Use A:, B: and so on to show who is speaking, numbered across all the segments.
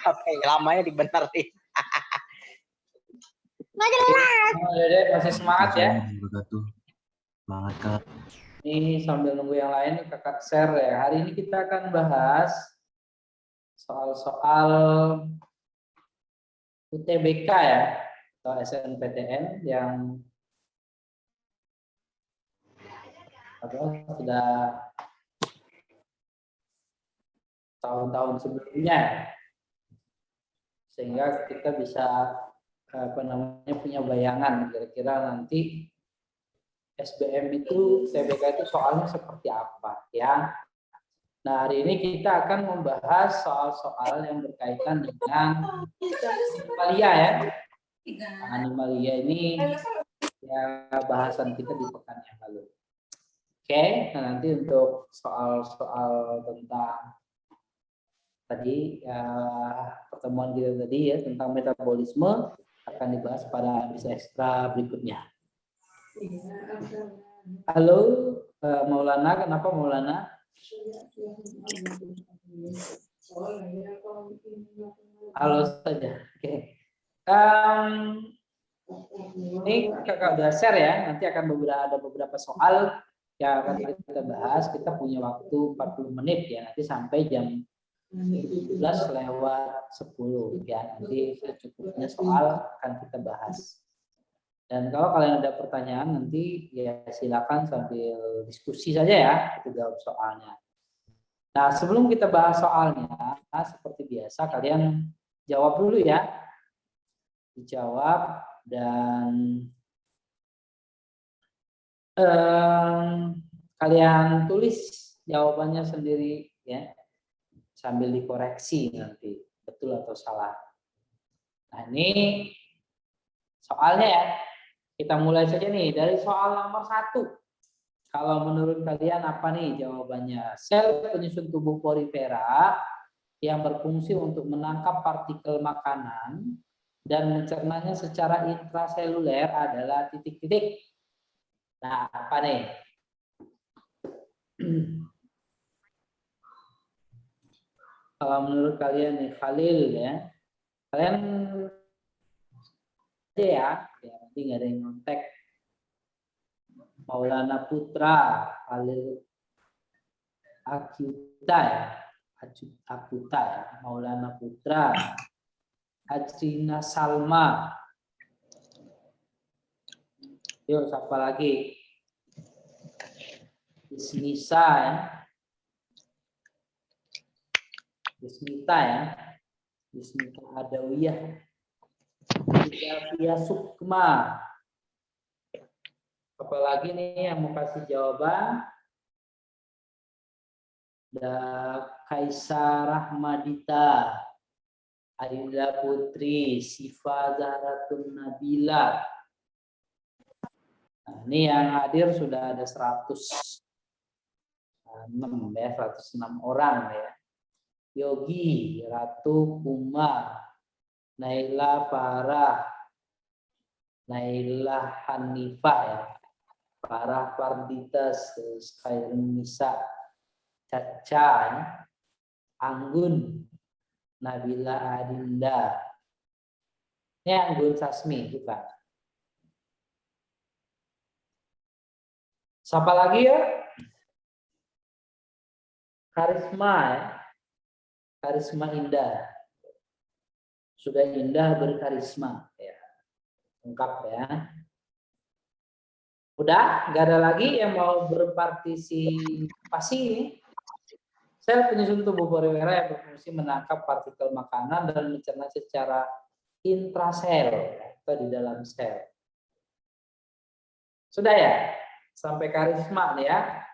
A: Apa lamanya dibenerin.
B: Nggak jelas.
C: Dede masih semangat ya.
D: Semangat Kak.
C: Ini sambil nunggu yang lain kakak share ya. Hari ini kita akan bahas soal-soal UTBK ya atau SNPTN yang sudah tahun-tahun sebelumnya, sehingga kita bisa punya bayangan kira-kira nanti SBM itu TBK itu soalnya seperti apa ya. Nah, hari ini kita akan membahas soal-soal yang berkaitan dengan animalia ya. Animalia ini ya bahasan kita di pekan yang lalu. Oke, nah nanti untuk soal-soal tentang tadi pertemuan kita tadi ya tentang metabolisme akan dibahas pada bisa ekstra berikutnya. Halo Maulana, kenapa Maulana? Halo saja. Oke. Ini kakak udah share ya. Nanti akan ada beberapa soal yang akan kita bahas. Kita punya waktu 40 menit ya. Nanti sampai jam 17 lewat 10 ya. Nanti secukupnya soal akan kita bahas. Dan kalau kalian ada pertanyaan nanti ya silakan sambil diskusi saja ya, kita jawab soalnya. Nah, sebelum kita bahas soalnya, seperti biasa kalian jawab dulu ya. Dijawab dan kalian tulis jawabannya sendiri ya. Sambil dikoreksi nanti betul atau salah. Nah, ini soalnya ya. Kita mulai saja nih dari soal nomor 1. Kalau menurut kalian apa nih jawabannya? Sel penyusun tubuh porifera yang berfungsi untuk menangkap partikel makanan dan mencernanya secara intraseluler adalah titik-titik. Nah, apa nih? Kalau menurut kalian nih Khalil ya. Kalian aja ya, nanti nggak ada yang ngontek. Maulana Putra, Khalil Akuta ya, Maulana Putra, Ajrina Salma. Yuk, siapa lagi? Isnisa ya. Isnita ya. Isnita Adawiyah. Isnita Sukma. Apalagi nih yang mau kasih jawaban? Ada Kaisar Rahmadita, Aida Putri, Sifa Zahratun Nabila. Nah, ini yang hadir sudah ada 106 ya, 106 orang ya. Yogi, Ratu Kuma, Naila Farah, Naila Hanifah ya. Farah Farditas, Khairun Nisa, Caca, ya. Anggun, Nabila Adinda. Ini Anggun Sasmi, bukan. Siapa lagi ya? Karisma ya. Karisma Indah. Sudah indah berkarisma ya. Lengkap ya. Udah, nggak ada lagi yang mau berpartisipasi. Sel penyusun tubuh porifera yang berfungsi menangkap partikel makanan dan mencerna secara intrasel atau di dalam sel. Sudah ya? Sampai karisma nih ya.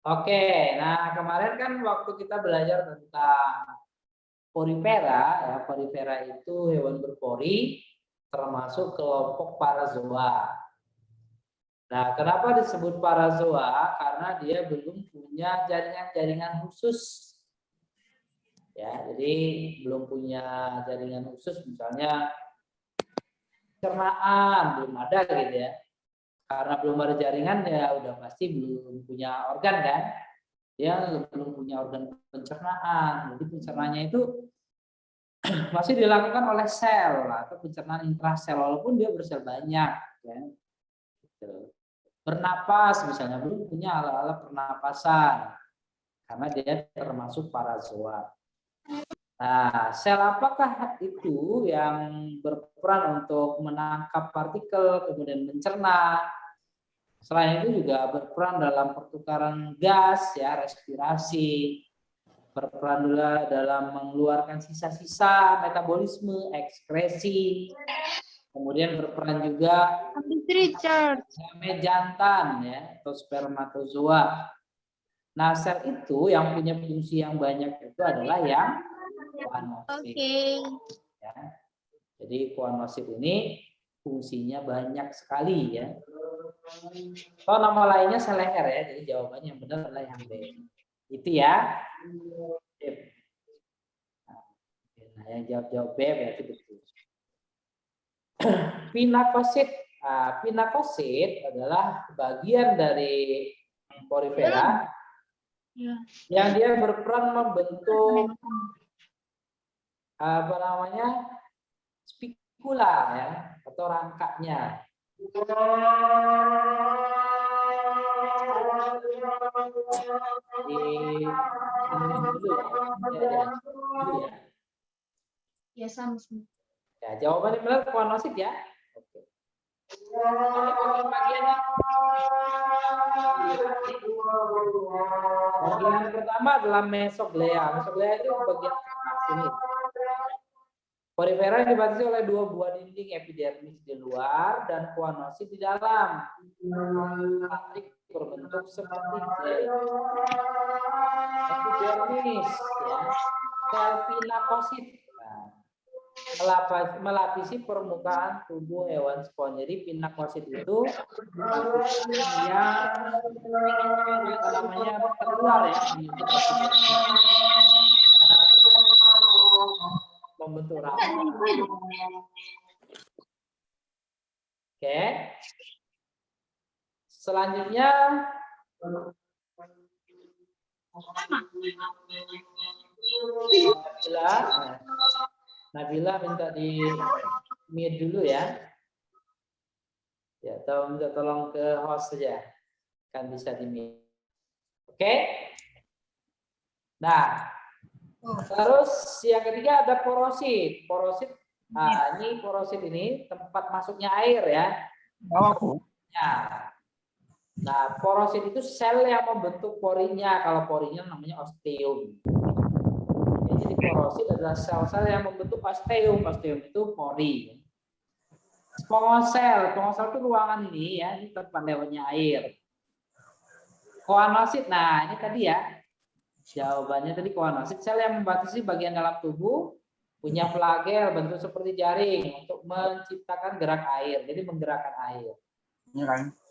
C: Oke, nah kemarin kan waktu kita belajar tentang porifera, ya, porifera itu hewan berpori termasuk kelompok parazoa. Nah, kenapa disebut parazoa? Karena dia belum punya jaringan-jaringan khusus. Ya, jadi belum punya jaringan khusus, misalnya pencernaan belum ada gitu ya. Karena belum ada jaringan ya udah pasti belum punya organ kan. Dia belum punya organ pencernaan. Jadi pencernaannya itu masih dilakukan oleh sel atau pencernaan intrasel walaupun dia bersel banyak ya. Gitu. Bernapas misalnya belum punya alat-alat pernapasan karena dia termasuk parazoa. Nah, sel apakah itu yang berperan untuk menangkap partikel kemudian mencerna? Selain itu juga berperan dalam pertukaran gas ya, respirasi, berperan juga dalam mengeluarkan sisa-sisa metabolisme, ekskresi, kemudian berperan juga game jantan ya atau spermatozoa. Nah, sel itu yang punya fungsi yang banyak itu adalah yang kuanosit. Ya. Jadi kuanosit ini fungsinya banyak sekali ya. Oh, nama lainnya sel leher ya. Jadi jawabannya yang benar adalah yang B. Itu ya. Nah, yang jawab B berarti betul. Pinakosit. Nah, pinakosit adalah bagian dari porifera yang dia berperan membentuk apa namanya spikula ya atau rangkanya.
B: Ya sama.
C: Ya, jawabannya benar kuanosit ya. Oke. Bagian pertama adalah mesoglea. Mesoglea itu bagian atas sini. Porifera dibatasi oleh dua buah dinding epidermis di luar dan kuanosit di dalam. Matrik berbentuk seperti epidermis, ya. Sel pinakosit. Nah, melapisi permukaan tubuh hewan spons. Jadi pinakosit itu yang namanya terluar ya, membentuk rambut. Oke. Selanjutnya Nabila minta di mute dulu ya. Ya, minta tolong ke host saja. Kan bisa di mute. Oke. Nah, terus yang ketiga ada porosit. Porosit, nah ini porosit ini tempat masuknya air ya. Nah, porosit itu sel yang membentuk porinya. Kalau porinya namanya osteum. Ya, jadi porosit adalah sel-sel yang membentuk osteum. Osteum itu pori. Spongosel itu ruangan ini ya, ini tempat lewatnya air. Koanosit, nah ini tadi ya. Jawabannya tadi koanosit, sel yang membatasi bagian dalam tubuh, punya flagel bentuk seperti jaring untuk menciptakan gerak air, jadi menggerakkan air.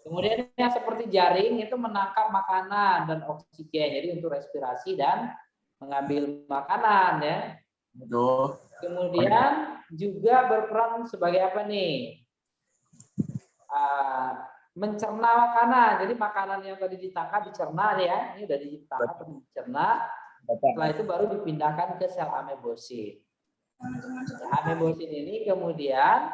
C: Kemudian yang seperti jaring itu menangkap makanan dan oksigen, jadi untuk respirasi dan mengambil makanan ya. Kemudian juga berperan sebagai apa nih? Mencerna makanan. Jadi makanan yang tadi ditangkap dicerna ya, ini udah ditangkap dicerna. Setelah itu baru dipindahkan ke sel amebosit. Amebosit ini kemudian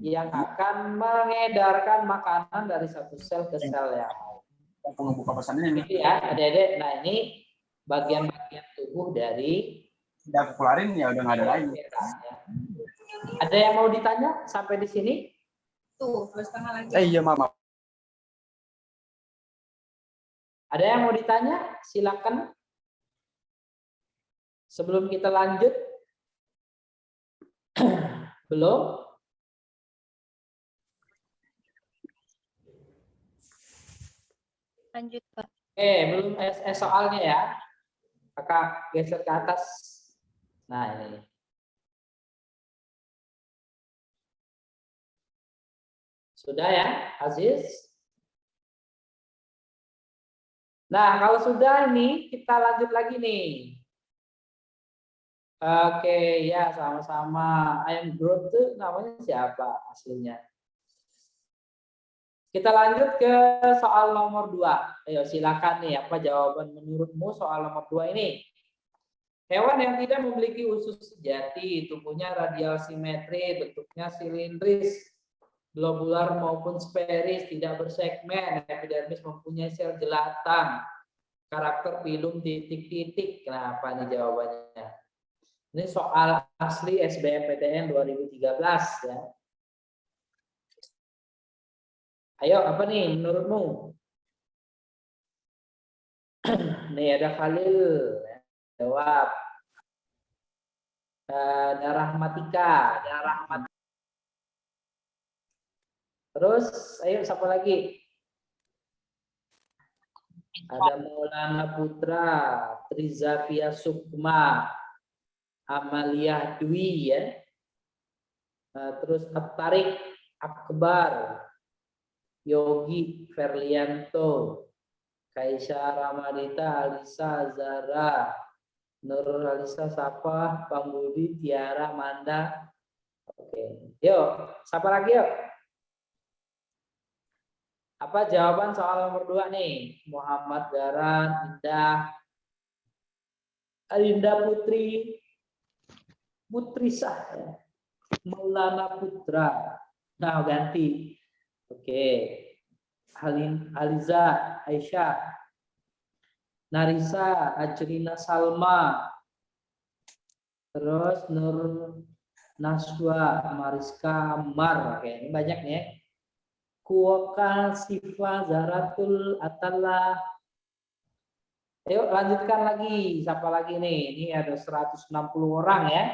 C: yang akan mengedarkan makanan dari satu sel ke sel yang lain.
E: Buka pesannya ini.
C: Ya, adik-adik. Nah, ini bagian-bagian tubuh dari
E: udah keluarin ya udah nggak ada lagi.
C: Ada yang mau ditanya sampai di sini?
B: Tuh, 2,5 lagi.
E: Iya, Mama.
C: Ada yang mau ditanya? Silakan. Sebelum kita lanjut. Belum?
B: Lanjut, Pak.
C: Belum soalnya ya. Kakak geser ke atas. Nah, ini. Sudah ya, Aziz? Nah, kalau sudah ini, kita lanjut lagi nih. Oke, ya sama-sama. Ayam Growth itu namanya siapa aslinya? Kita lanjut ke soal nomor 2. Ayo silakan nih, apa jawaban menurutmu soal nomor 2 ini? Hewan yang tidak memiliki usus sejati, tubuhnya radial simetri, bentuknya silindris, globular maupun sferis, tidak bersegmen, epidermis mempunyai sel jelatang, karakter pilum titik-titik. Kenapa nih jawabannya? Ini soal asli SBMPTN 2013 ya. Ayo, apa nih menurutmu? Nih ada Khalil ya. Jawab. Darah Matika, Terus, ayo siapa lagi? Ada Maulana Putra, Trizavia Sukma, Amalia Dwi ya. Terus Tarik Akbar, Yogi Ferlianto, Kaisha Ramadita, Alisa Zara, Nur Alisa Sapa, Pambudi, Tiara, Manda. Oke, yuk, siapa lagi yuk? Apa jawaban soal nomor 2 nih? Muhammad Garan, Indah Putri, Putrisah, ya. Maulana Putra. Nah, ganti. Oke. Aliza, Aisyah, Narisa, Ajrina Salma, terus Nur Naswa, Mariska Ammar. Oke, ini banyak nih ya. Kuoka Sifa Zaratul Atalla. Ayo lanjutkan lagi. Siapa lagi nih? Ini ada 160 orang ya.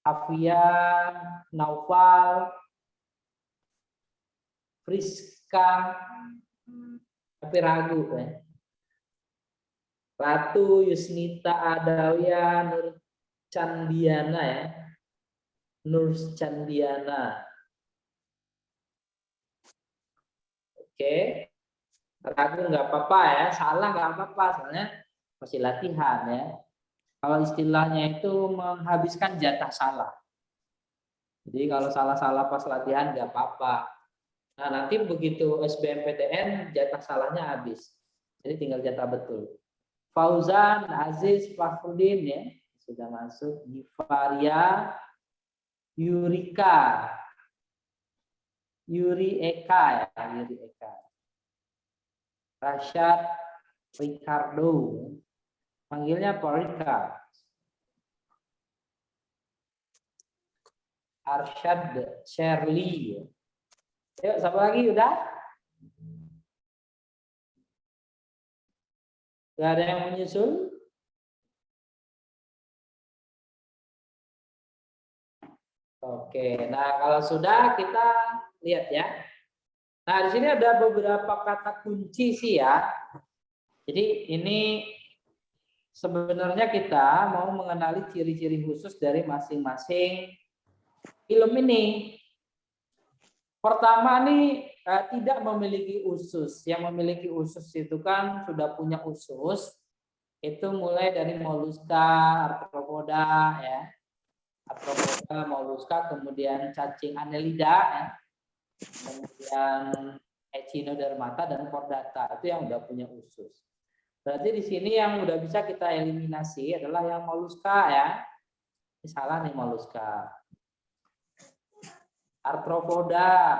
C: Afia, Naufal, Friska, tapi ragu ya. Ratu, Yusnita Adawia, Nur Candiana ya. Nur Candiana. Oke. Ragu nggak apa-apa ya, salah nggak apa-apa, soalnya masih latihan ya. Kalau istilahnya itu menghabiskan jatah salah. Jadi kalau salah-salah pas latihan nggak apa-apa. Nah nanti begitu SBMPTN jatah salahnya habis. Jadi tinggal jatah betul. Fauzan, Aziz, Fakhrudin ya sudah masuk. Givaria, Yurika, Yuri Eka ya, Yuri Eka. Rashad, Ricardo, panggilnya Pak Rika. Arsyad, Shirley. Yuk, siapa lagi udah? Gak ada yang menyusul? Oke, nah kalau sudah kita lihat ya. Nah, di sini ada beberapa kata kunci sih ya. Jadi ini sebenarnya kita mau mengenali ciri-ciri khusus dari masing-masing film ini. Pertama nih tidak memiliki usus. Yang memiliki usus itu kan sudah punya usus. Itu mulai dari moluska, arthropoda ya. Arthropoda, moluska, kemudian cacing annelida ya. Kemudian echinodermata dan chordata itu yang udah punya usus. Berarti di sini yang udah bisa kita eliminasi adalah yang moluska ya. Ini salah nih moluska. Arthropoda.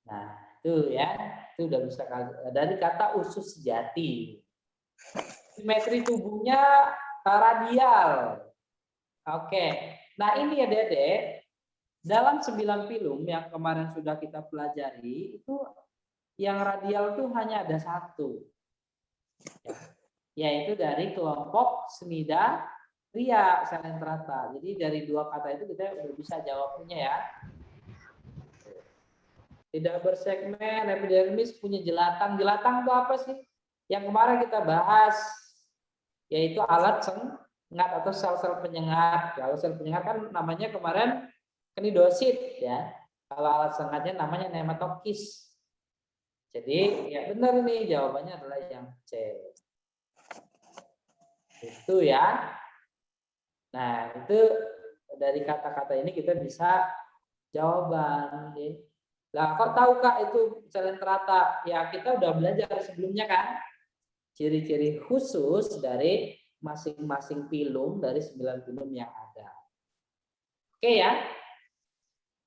C: Nah, itu ya. Itu udah bisa dari kata usus sejati. Simetri tubuhnya radial. Oke. Nah, ini ya Dede. Dalam 9 film yang kemarin sudah kita pelajari, itu yang radial itu hanya ada 1. Yaitu dari kelompok Cnidaria Coelenterata. Jadi dari 2 kata itu kita udah bisa jawabnya ya. Tidak bersegmen, epidermis punya jelatang. Jelatang itu apa sih? Yang kemarin kita bahas, yaitu alat sengat atau sel-sel penyengat. Kalau sel penyengat kan namanya kemarin knidosit ya. Kalau alat sengatnya namanya nematokis. Jadi ya benar nih jawabannya adalah yang C. Itu ya. Nah, itu dari kata-kata ini kita bisa jawaban. Lah, kok tahu Kak itu Coelenterata? Ya kita udah belajar sebelumnya kan. ciri-ciri khusus dari masing-masing pilum dari 9 pilum yang ada. Oke ya.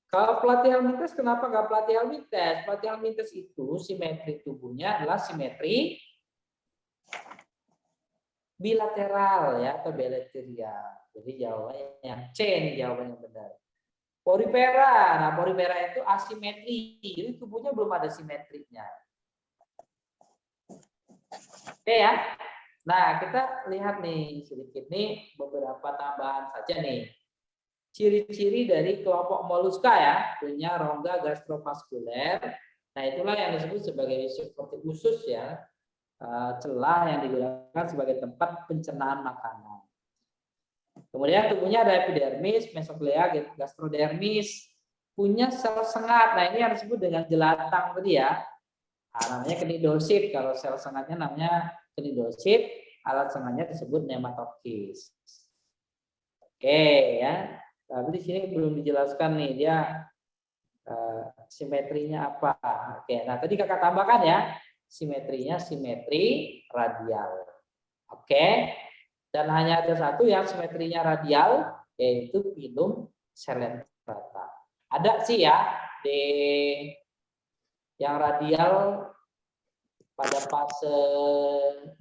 C: Kalau platyhelminthes, kenapa nggak platyhelminthes? Platyhelminthes itu simetri tubuhnya adalah simetri bilateral ya atau bilateral. Jadi jawabannya C nih jawabannya benar. Porifera. Nah, porifera itu asimetri. Jadi tubuhnya belum ada simetrinya. Oke ya. Nah, kita lihat nih sedikit nih beberapa tambahan saja nih. Ciri-ciri dari kelompok moluska ya, punya rongga gastrovaskuler. Nah, itulah yang disebut sebagai seperti usus ya, celah yang digunakan sebagai tempat pencernaan makanan. Kemudian tubuhnya ada epidermis, mesoglea, gastrodermis, punya sel sengat. Nah, ini yang disebut dengan jelatang tadi ya. Nah, namanya cnidosit. Kalau sel sengatnya namanya cnidosit, alat sengatnya disebut nematokis. Oke ya. Tapi di sini belum dijelaskan nih dia simetrinya apa. Oke, nah tadi kakak tambahkan ya, simetrinya simetri radial. Oke, dan hanya ada satu yang simetrinya radial, yaitu pilum selentrata. Ada sih ya di yang radial pada fase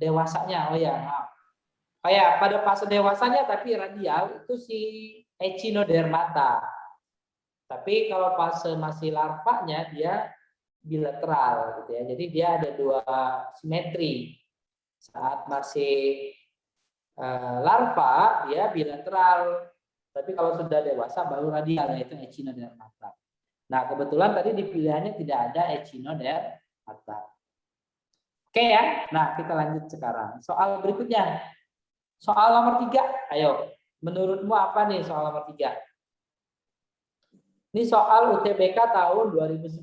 C: dewasanya. Oh ya, maaf. Kayak pada fase dewasanya tapi radial itu si Echinodermata. Tapi kalau fase masih larvanya dia bilateral gitu ya. Jadi dia ada dua simetri. Saat masih larva dia bilateral. Tapi kalau sudah dewasa baru radial yaitu Echinodermata. Nah, kebetulan tadi di pilihannya tidak ada Echinodermata. Oke ya. Nah, kita lanjut sekarang. Soal berikutnya. Soal nomor 3. Ayo. Menurutmu apa nih soal nomor 3? Ini soal UTBK tahun 2019.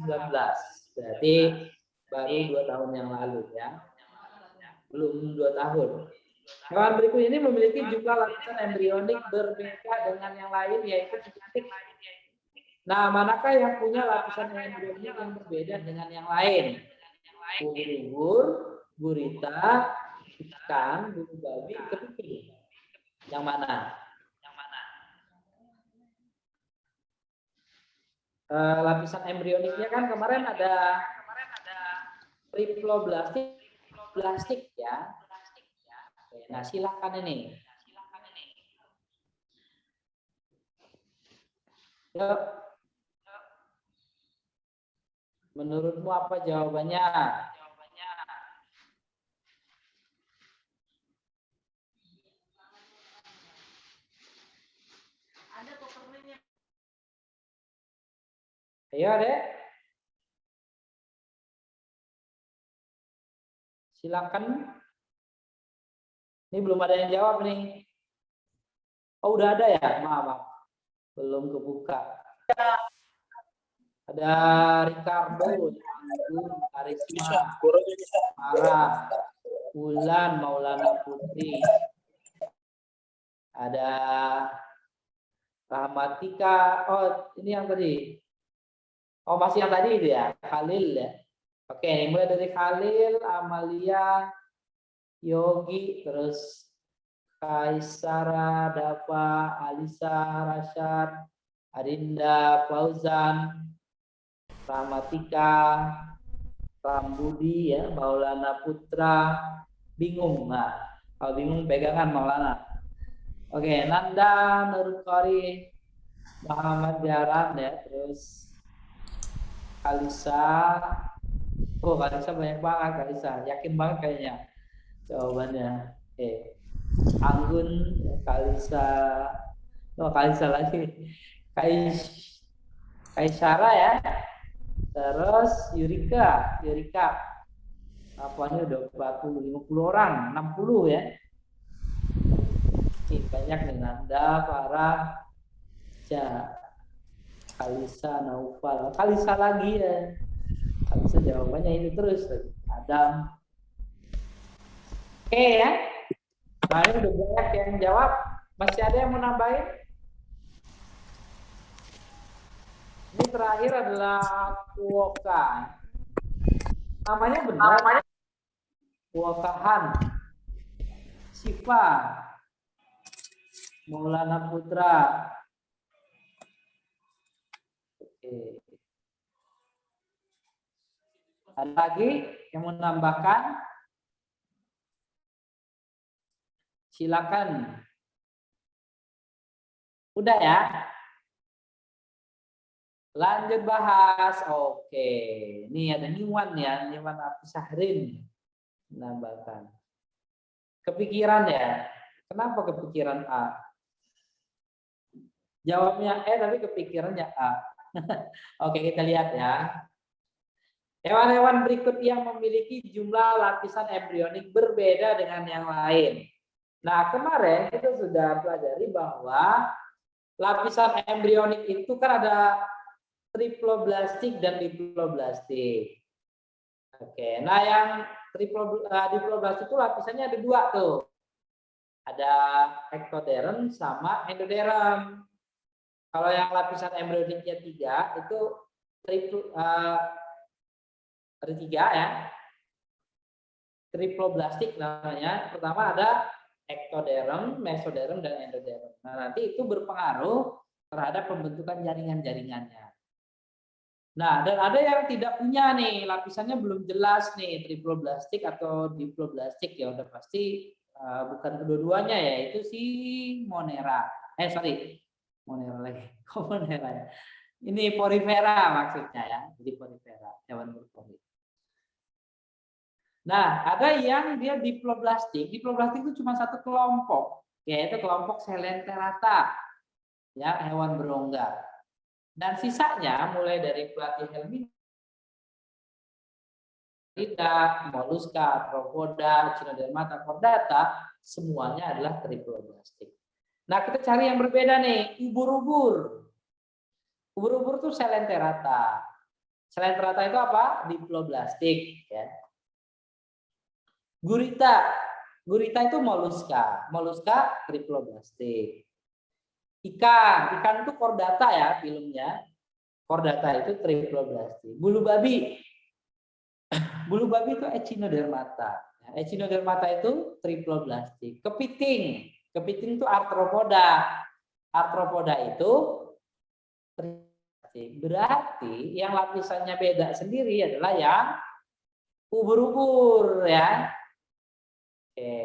C: Berarti baru 2 tahun yang lalu ya. Belum 2 tahun. Hewan berikut ini memiliki jumlah lapisan embrionik berbeda dengan yang lain yaitu titik. Nah, manakah yang punya lapisan embrionik yang berbeda dengan yang lain? Ubur-ubur, gurita, ikan, bulu babi, kepiting. Yang mana? Lapisan embrioniknya kan kemarin ada triploblastik ya. Nah, silakan ini. Yuk. Menurutmu apa jawabannya? Ayo, Dek. Silakan. Ini belum ada yang jawab nih. Oh, udah ada ya? Maaf. Belum kebuka. Ada Ricardo, Karisma, Mara, Wulan, Maulana Putri. Ada Rahmatika. Oh, ini yang tadi. Oh, masih yang tadi ya, Khalil ya. Oke, mulai dari Khalil, Amalia, Yogi, terus Kaisara, Dava, Alisa, Rashad, Arinda, Fauzan, Rahmatika, Rambudi ya, Maulana Putra, bingung. Nah, kalau bingung pegangan Maulana. Oke, Nanda, Nurul Qari, Muhammad Jaran ya, terus Kalisa. Oh, Kalisa banyak banget Kalisa. Yakin banget kayaknya jawabannya. Anggun, Kalisa. Oh, Kalisa lagi. Kaisara ya. Terus Yurika. Apanya udah 50 orang, 60 ya. Ini banyak nih Nanda, Farah, Kalisa, Naufal, Kalisa lagi ya. Kalisa jawabannya ini terus. Adam. Oke ya. Nah, ini udah banyak yang jawab. Masih ada yang mau nambahin? Ini terakhir adalah Kuoka. Namanya benar. Wakahan, Siva, Maulana Putra. Oke. Ada lagi yang mau menambahkan? Silakan. Udah ya? Lanjut bahas. Oke. Ini ada Niwan ya, Niwan Abdusahrin menambahkan. Kepikiran ya? Kenapa kepikiran A? Jawabnya E tapi kepikirannya A. Oke, kita lihat ya. Hewan-hewan berikut yang memiliki jumlah lapisan embrionik berbeda dengan yang lain. Nah, kemarin kita sudah pelajari bahwa lapisan embrionik itu kan ada triploblastik dan diploblastik. Oke, nah yang diploblastik itu lapisannya ada dua tuh. Ada ektoderm sama endoderm. Kalau yang lapisan embrioniknya 3 itu ada 3 ya. Triploblastik namanya. Pertama ada ektoderm, mesoderm, dan endoderm. Nah, nanti itu berpengaruh terhadap pembentukan jaringan-jaringannya. Nah, dan ada yang tidak punya nih, lapisannya belum jelas nih, triploblastik atau diploblastik ya udah pasti bukan kedua-duanya ya, itu si Monera. Monera lagi. Kok Monera ya? Ini porifera maksudnya ya, jadi porifera, hewan berpori. Nah, ada yang dia diploblastik. Diploblastik itu cuma satu kelompok, yaitu kelompok Coelenterata, ya, hewan berongga. Dan sisanya mulai dari Platyhelminthia, Mollusca, Arthropoda, Echinodermata, Chordata, semuanya adalah triploblastik. Nah, kita cari yang berbeda nih, ubur-ubur. Ubur-ubur itu Coelenterata. Coelenterata itu apa? Diploblastik, ya. Gurita itu Mollusca. Mollusca triploblastik. Ikan itu Chordata ya filmnya. Chordata itu triploblastik. Bulu babi itu Echinodermata. Echinodermata itu triploblastik. Kepiting itu Arthropoda. Arthropoda itu triploblastik. Berarti yang lapisannya beda sendiri adalah yang ubur-ubur ya. Oke.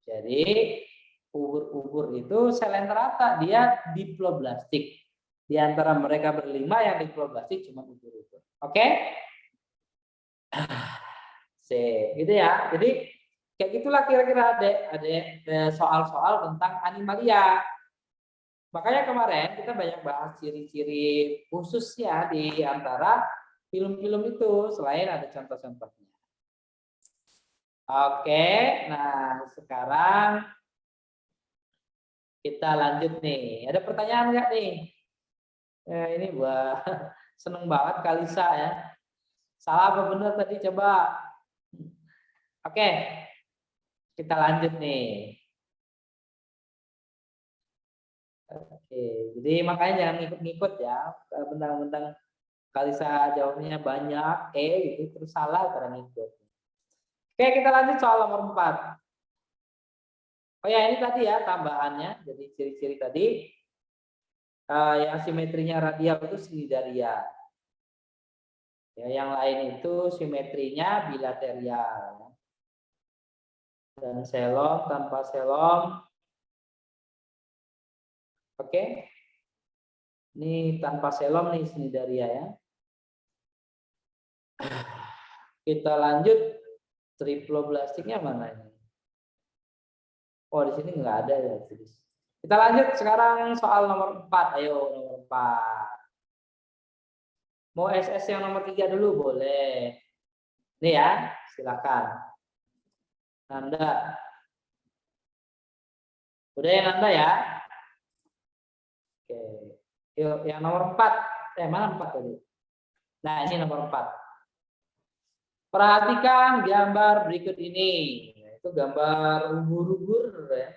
C: Jadi ubur-ubur itu Coelenterata, dia diploblastik. Di antara mereka berlima yang diploblastik cuma ubur-ubur. Oke? Gitu ya. Jadi kayak gitulah kira-kira ada soal-soal tentang animalia. Makanya kemarin kita banyak bahas ciri-ciri khususnya di antara film-film itu selain ada contoh-contohnya. Oke, nah sekarang kita lanjut nih. Ada pertanyaan nggak nih? Ini wah seneng banget Kalisa ya. Salah apa benar tadi coba? Oke, kita lanjut nih. Oke, jadi makanya jangan ngikut-ngikut ya. Bentang-bentang Kalisa jawabnya banyak, gitu terus salah karena ngikut. Oke, kita lanjut soal nomor 4. Oh ya, ini tadi ya tambahannya. Jadi ciri-ciri tadi yang simetrinya radial itu sinidaria. Ya, yang lain itu simetrinya bilateral. Dan selom tanpa selom. Oke. Ini tanpa selom nih sinidaria ya. Kita lanjut triploblastiknya mana ini? Oh, di sini nggak ada ya. Kita lanjut sekarang soal nomor 4. Ayo nomor 4. Mau SS yang nomor 3 dulu boleh. Nih ya, silakan. Nanda. Udah ya Nanda ya? Oke. Yuk, yang nomor 4. Mana 4 tadi? Nah, ini nomor 4. Perhatikan gambar berikut ini. Itu gambar ubur-ubur ya.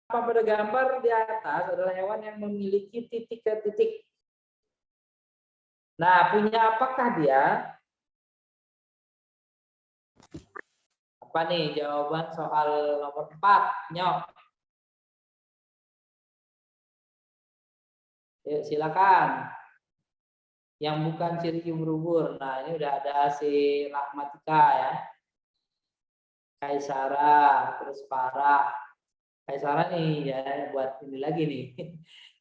C: Apa pada gambar di atas adalah hewan yang memiliki titik ke titik. Nah, punya apakah dia? Apa nih jawaban soal nomor 4? Nyok. Yuk, silakan. Yang bukan ciri ubur-ubur. Nah, ini udah ada si Rahmatika ya. Kaisara, terus Farah. Kaisara nih ya buat ini lagi nih.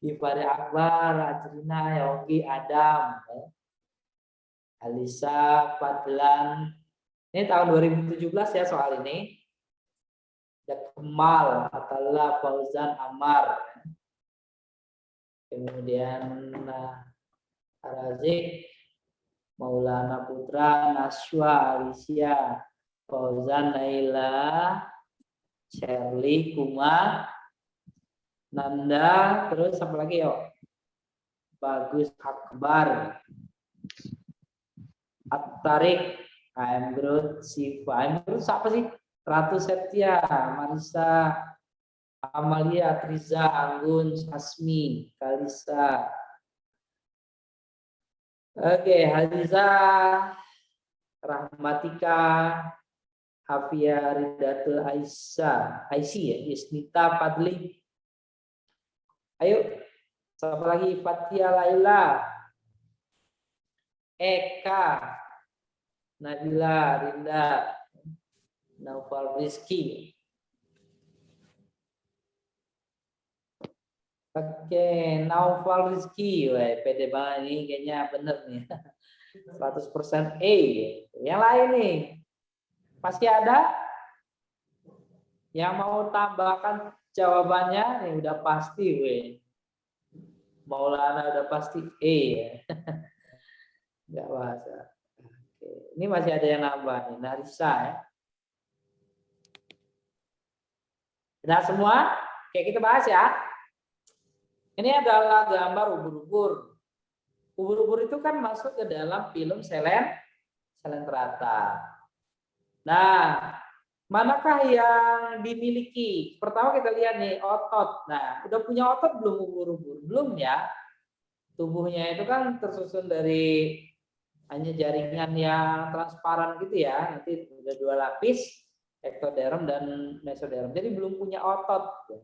C: Ifari Akbar, Ajrina, Yonggi, Adam, Alisa, Fadlan. Ini tahun 2017 ya soal ini. Ada Kemal, Atalla, Fauzan, Amar. Kemudian Razik, Maulana Putra, Naswa, Alicia, Fauzan, Naila, Shirley, Kuma, Nanda, terus apa lagi yuk? Bagus Akbar, At-Tarik, Amrut, Siva. Amrut siapa sih? Ratu Setia, Marisa, Amalia, Triza, Anggun, Sasmi, Kalisa. Oke, Haliza, Rahmatika, Hafia, Ridatul Aisyah, ya, Isnita, Fadli. Ayo, siapa lagi? Fatia, Laila, Eka, Nabila, Rinda, Naufal Rizki. Oke, Naufal Rizki. Wah, pede banget ini kayaknya bener nih. 100% E. Yang lain nih. Masih ada yang mau tambahkan jawabannya? Nih udah pasti, weh. Maulana udah pasti E ya. Enggak bahasa. Oke. Ini masih ada yang nambah nih, Narisa ya. Nah semua, oke kita bahas ya. Ini adalah gambar ubur-ubur. Ubur-ubur itu kan masuk ke dalam film Selenterata. Nah, manakah yang dimiliki? Pertama kita lihat nih otot. Nah, udah punya otot belum ubur-ubur? Belum ya. Tubuhnya itu kan tersusun dari hanya jaringan yang transparan gitu ya. Nanti udah 2 lapis, ektoderm dan mesoderm. Jadi belum punya otot.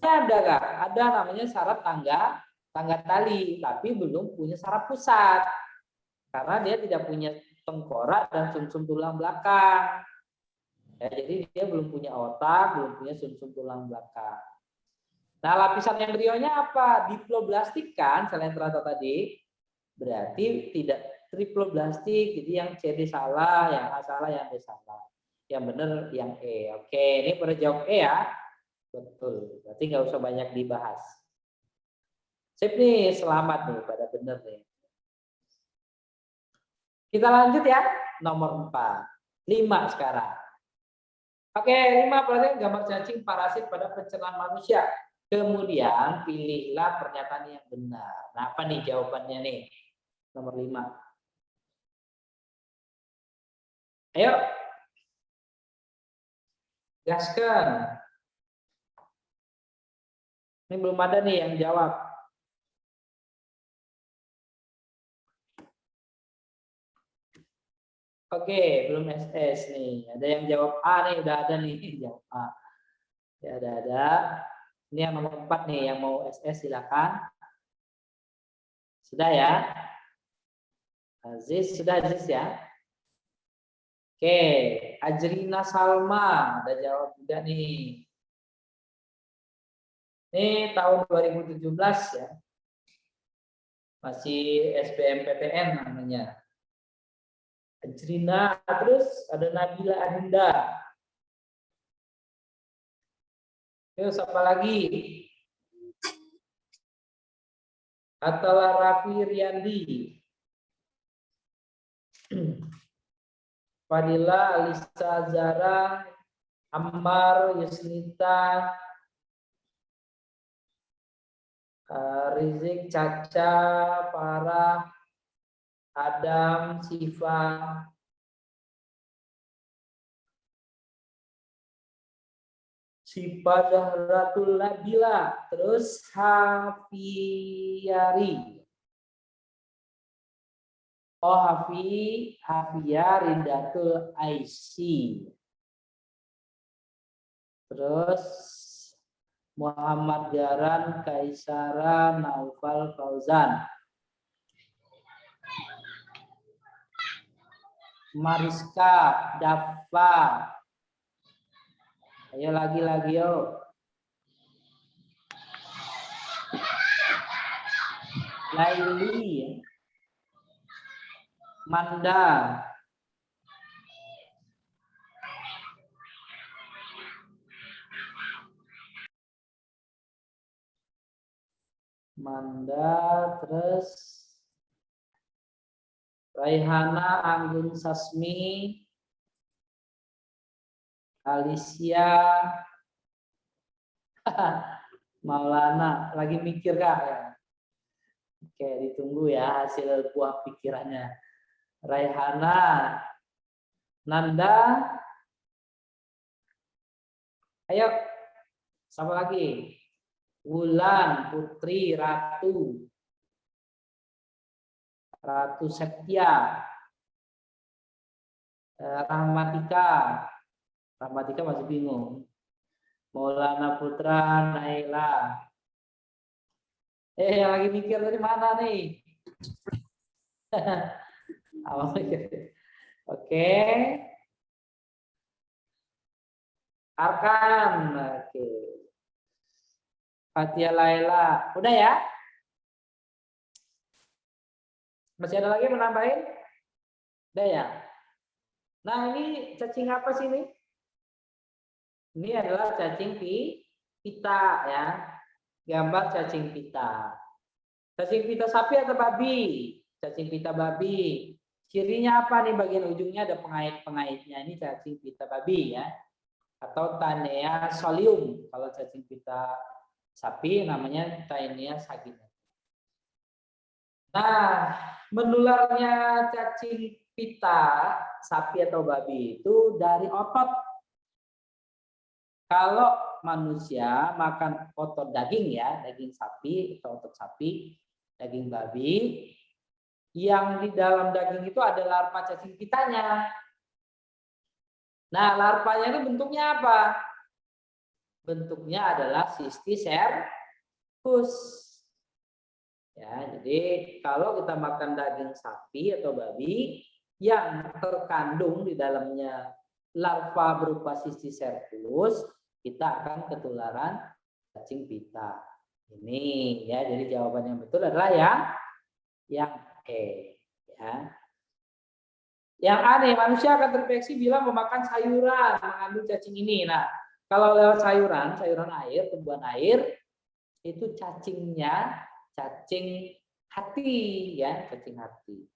C: Ada nggak? Ada namanya saraf tangga tali, tapi belum punya saraf pusat. Karena dia tidak punya tengkorak dan sumsum tulang belakang. Ya, jadi dia belum punya otak, belum punya sumsum tulang belakang. Nah, lapisan embrionya apa? Diploblastik kan, Selenterata tadi. Berarti tidak triploblastik. Jadi yang CD salah, yang A salah, yang B salah. Yang benar yang E. Oke, ini pada jawab E ya. Betul. Berarti nggak usah banyak dibahas. Sip nih, selamat nih pada benar nih. Kita lanjut ya, nomor 4. 5 sekarang. Oke, 5 berarti gambar cacing parasit pada pencernaan manusia. Kemudian pilihlah pernyataan yang benar. Nah, apa nih jawabannya nih? Nomor 5. Ayo. Gaskan. Ini belum ada nih yang jawab. Oke, belum SS nih. Ada yang jawab A nih, udah ada nih jawab A. Ya, ada. Ini yang nomor 4 nih, yang mau SS silakan. Sudah ya? Aziz, sudah Aziz ya? Oke, Ajrina Salma, ada jawab juga nih. Ini tahun 2017 ya. Masih SBMPTN namanya. Ajrina, terus ada Nabila Adinda. Terus apa lagi? Atala Raffi Riyandi. Fadila, Alisa Zara, Ammar, Yusnita, Rizik, Caca, Farah, Adam, Siva, Sipa Zahratul Nabila, terus Hafiari. Oh, Hafia Rindatul Aisy. Terus Muhammad Garan Kaisara Naufal Fauzan. Mariska Daffa. Ayo lagi yo. Laili. Manda. Terus Raihana Anggun Sasmi, Alicia, Maulana, lagi mikir Kak ya? Oke, ditunggu ya hasil buah pikirannya. Raihana, Nanda, ayo, siapa lagi? Wulan, Putri, Ratu Septia, Rahmatika masih bingung. Maulana Putra, Naila. Yang lagi mikir dari mana nih? Oke. Arkan. Oke. Fatia Laila. Udah ya? Masih ada lagi yang menambahin? Udah ya? Nah, ini cacing apa sih ini? Ini adalah cacing pita ya. Gambar cacing pita. Cacing pita sapi atau babi? Cacing pita babi. Cirinya apa nih? Bagian ujungnya ada pengait-pengaitnya. Ini cacing pita babi ya. Atau Taenia solium. Kalau cacing pita sapi namanya Taenia sagina. Nah, menularnya cacing pita sapi atau babi itu dari otot. Kalau manusia makan otot daging ya, daging sapi atau otot sapi, daging babi, yang di dalam daging itu ada larva cacing pitanya. Nah, larvanya itu bentuknya apa? Bentuknya adalah Cysticercus. Ya, jadi kalau kita makan daging sapi atau babi yang terkandung di dalamnya larva berupa Cysticercus, kita akan ketularan cacing pita. Ini ya, jadi jawaban yang betul adalah yang E ya. Yang A nih, manusia akan terinfeksi bila memakan sayuran mengandung cacing ini. Nah, kalau lewat sayuran air, tumbuhan air, itu cacingnya cacing hati ya, cacing hati.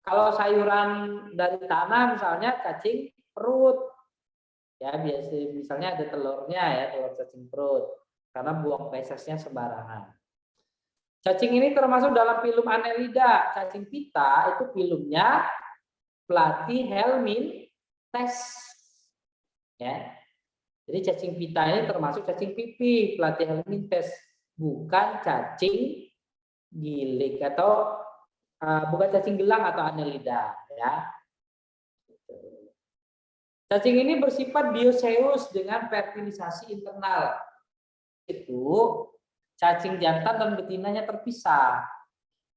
C: Kalau sayuran dari tanah misalnya cacing perut. Ya, biasa misalnya ada telurnya ya, telur cacing perut. Karena buang fesesnya sembarangan. Cacing ini termasuk dalam filum Annelida. Cacing pita itu filumnya Platyhelminthes. Ya. Jadi cacing pita ini termasuk cacing pipi, Platyhelminthes, bukan cacing gilik atau bukan cacing gelang atau Annelida ya. Cacing ini bersifat dioecious dengan fertilisasi internal. Itu cacing jantan dan betinanya terpisah.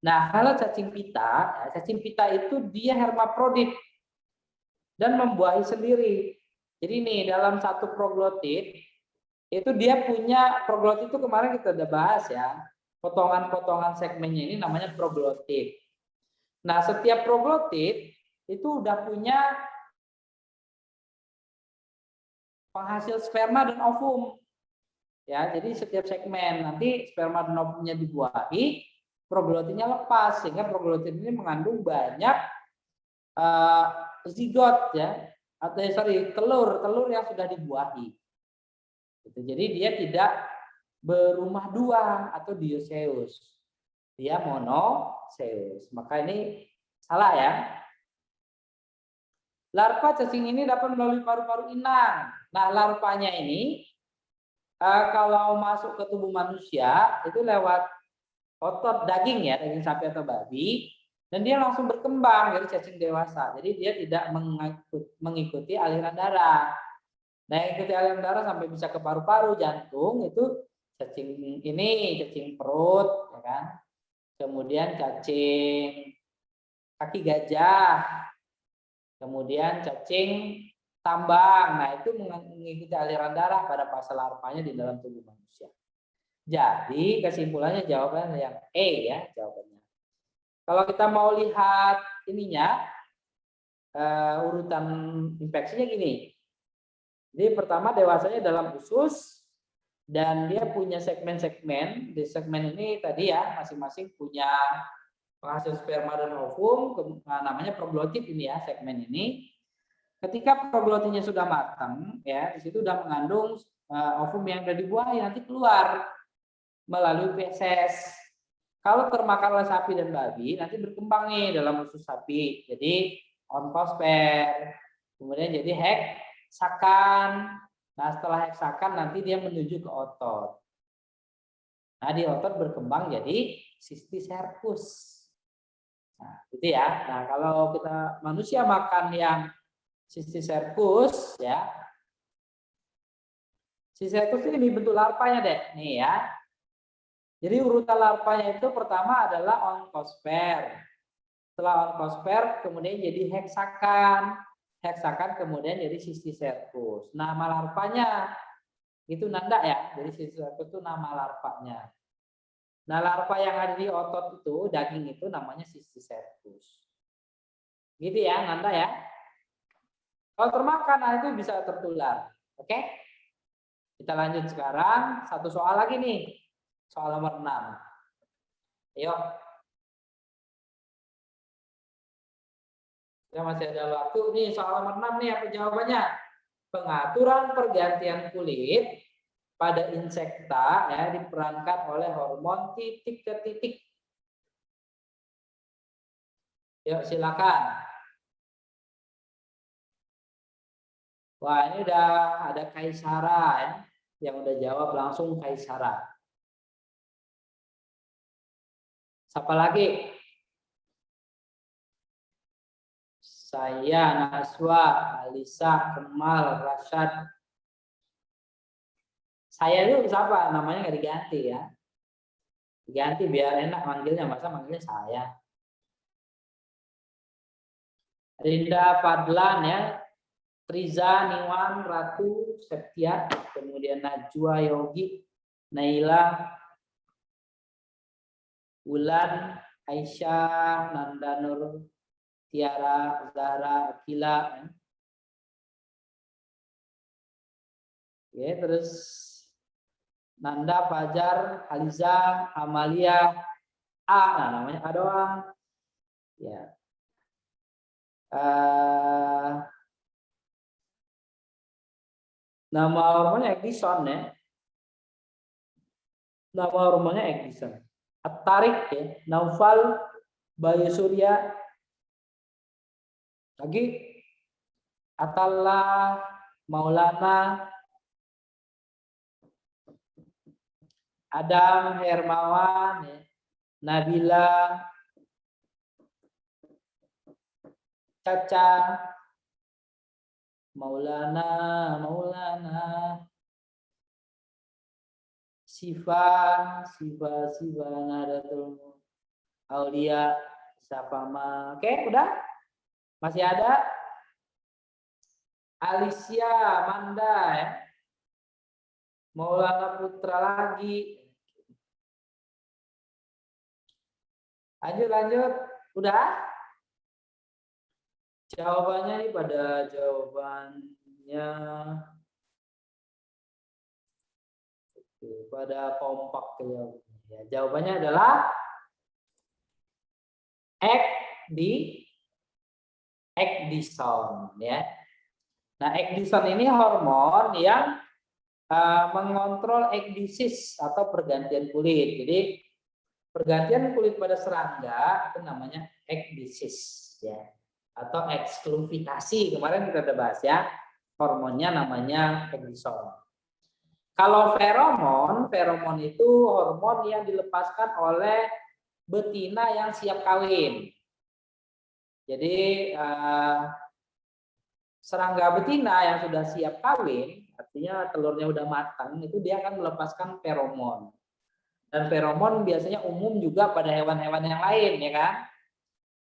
C: Nah, kalau cacing pita itu dia hermafrodit dan membuahi sendiri. Jadi nih dalam satu proglotit itu dia punya proglotit itu kemarin kita udah bahas ya. Potongan-potongan segmennya ini namanya proglotit. Nah, setiap proglotit itu udah punya penghasil sperma dan ovum. Ya, jadi setiap segmen nanti sperma dan ovumnya dibuahi, proglotitnya lepas sehingga proglotit ini mengandung banyak zigot ya, atau telur yang sudah dibuahi. Gitu. Jadi dia tidak berumah dua atau dioecious. Dia monoecious. Maka ini salah ya. Larva cacing ini dapat melalui paru-paru inang. Nah, larvanya ini kalau masuk ke tubuh manusia itu lewat otot daging ya, daging sapi atau babi, Dan dia langsung berkembang jadi cacing dewasa. Jadi dia tidak mengikuti aliran darah. Nah, yang ikuti aliran darah sampai bisa ke paru-paru, jantung, itu cacing ini, cacing perut, ya kan? Kemudian cacing kaki gajah, kemudian cacing tambang. Nah, itu mengikuti aliran darah pada fase larvanya di dalam tubuh manusia. Jadi kesimpulannya jawabannya yang E ya jawabannya. Kalau kita mau lihat ininya urutan infeksinya gini. Jadi pertama dewasanya dalam usus dan dia punya segmen-segmen. Di segmen ini tadi ya masing-masing punya penghasil sperma dan ovum, namanya proglotid ini ya segmen ini. Ketika proglotidnya sudah matang ya di situ sudah mengandung ovum yang sudah dibuahi nanti keluar melalui feses. Kalau termakan oleh sapi dan babi, nanti berkembang nih dalam usus sapi. Jadi onkosper, kemudian jadi heksakan. Nah setelah heksakan nanti dia menuju ke otot. Nah di otot berkembang jadi cysticercus. Nah itu ya. Nah kalau kita manusia makan yang cysticercus ya. Cysticercus ini bentuk larvanya deh, nih ya. Jadi urutan larvanya itu pertama adalah onkosper. Setelah onkosper kemudian jadi heksakan. Heksakan kemudian jadi cysticercus. Nama larvanya itu nanda ya. Jadi cysticercus itu nama larvanya. Nah larva yang ada di otot itu, daging itu namanya cysticercus. Gitu ya nanda ya. Kalau termakan nah itu bisa tertular. Oke? Kita lanjut sekarang. Satu soal lagi nih. Soal nomor 6. Ayo. Ya masih ada waktu nih soal nomor 6 nih apa jawabannya? Pengaturan pergantian kulit pada insekta ya diperankan oleh hormon titik ke titik. Yuk silakan. Wah, ini udah ada Kaisara ya. Yang udah jawab langsung Kaisara. Siapa lagi? Saya, Naswa, Alisa, Kemal, Rashad. Saya itu siapa? Namanya nggak diganti ya. Diganti biar enak manggilnya. Masa manggilnya saya. Rinda Fadlan ya. Triza, Niwan, Ratu, Septia. Kemudian Najwa, Yogi, Naila, Wulan, Aisyah, Nanda Nur, Tiara, Zahra, Akila. Oke, terus Nanda, Fajar, Aliza, Amalia, A. Nah, namanya A doang. Ya. Nama hormonnya Edison ya. Nama hormonnya Edison. At-Tarik ya, Naufal, Bayu Surya, lagi Atallah, Maulana, Adam, Hermawan, ya. Nabila, Caca, Maulana, Siva, Nadatul Aulia, Sapama. Oke, udah? Masih ada? Alicia, Manda, ya. Maulana Putra lagi. Lanjut. Udah? Jawabannya nih pada jawabannya pada kompak ya. Jawabannya adalah Ecdison ya. Nah, Ecdison ini hormon yang mengontrol ekdisis atau pergantian kulit. Jadi pergantian kulit pada serangga itu namanya ekdisis ya. Atau ekskluvikasi. Kemarin kita udah bahas ya. Hormonnya namanya Ecdison. Kalau feromon itu hormon yang dilepaskan oleh betina yang siap kawin. Jadi serangga betina yang sudah siap kawin, artinya telurnya udah matang, itu dia akan melepaskan feromon. Dan feromon biasanya umum juga pada hewan-hewan yang lain, ya kan?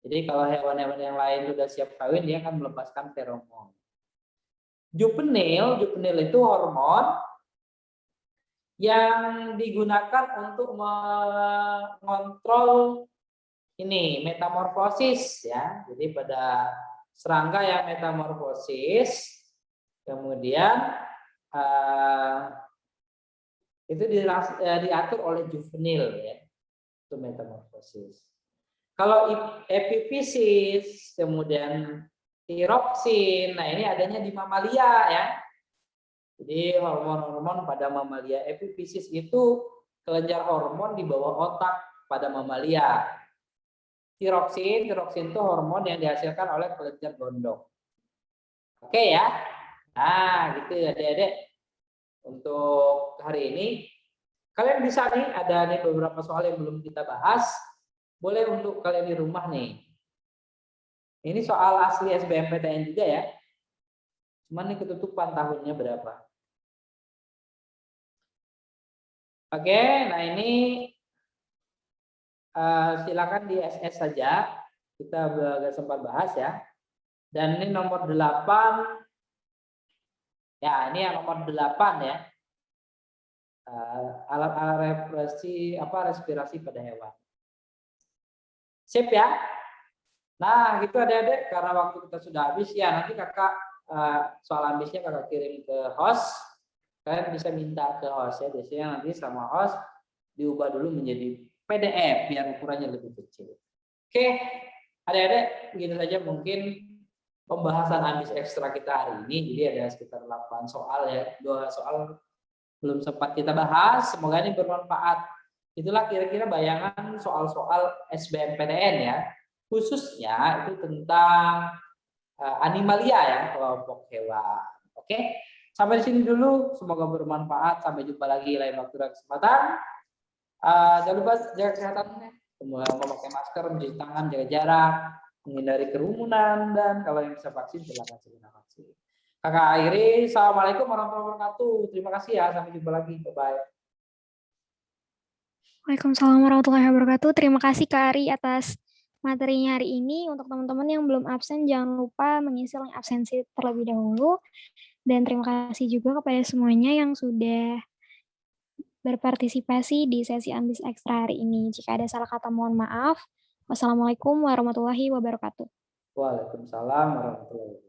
C: Jadi kalau hewan-hewan yang lain sudah siap kawin, dia akan melepaskan feromon. Juvenil itu hormon yang digunakan untuk mengontrol ini metamorfosis, ya. Jadi pada serangga yang metamorfosis, kemudian itu diatur oleh juvenil, ya, itu metamorfosis. Kalau epifisis, kemudian tiroksin, nah ini adanya di mamalia, ya. Jadi hormon-hormon pada mamalia epifisis itu kelenjar hormon di bawah otak pada mamalia. Tiroksin itu hormon yang dihasilkan oleh kelenjar gondok. Oke ya. Nah, gitu adik-adik. Untuk hari ini kalian bisa nih, ada nih beberapa soal yang belum kita bahas. Boleh untuk kalian di rumah nih. Ini soal asli SBMPTN juga ya. Cuman ini ketutupan tahunnya berapa. Oke, nah ini silakan di SS saja. Kita agak sempat bahas ya. Dan ini nomor 8. Ya, ini yang nomor 8 ya. Alat-alat respirasi pada hewan. Sip ya. Nah, gitu adik-adik, karena waktu kita sudah habis ya, nanti kakak soal habisnya kakak kirim ke host. Kalian bisa minta ke host ya, biasanya nanti sama host diubah dulu menjadi PDF biar ukurannya lebih kecil. Oke, adik-adik, begitu saja mungkin pembahasan ambis ekstra kita hari ini. Jadi ada sekitar 8 soal ya, 2 soal belum sempat kita bahas. Semoga ini bermanfaat. Itulah kira-kira bayangan soal-soal SBMPTN ya. Khususnya itu tentang animalia ya, kelompok hewan. Oke, sampai di sini dulu. Semoga bermanfaat. Sampai jumpa lagi lain waktu dan kesempatan. Jangan lupa jaga kesehatannya. Memakai masker, mencuci tangan, jaga jarak, menghindari kerumunan, dan kalau yang bisa vaksin silakan segera vaksin. Kakak akhiri, assalamualaikum warahmatullahi wabarakatuh. Terima kasih ya, sampai jumpa lagi. Bye-bye.
F: Waalaikumsalam warahmatullahi wabarakatuh. Terima kasih Kak Ari atas materinya hari ini. Untuk teman-teman yang belum absen, jangan lupa mengisi link absensi terlebih dahulu. Dan terima kasih juga kepada semuanya yang sudah berpartisipasi di sesi ambis ekstra hari ini. Jika ada salah kata mohon maaf. Wassalamualaikum warahmatullahi wabarakatuh.
C: Waalaikumsalam warahmatullahi wabarakatuh.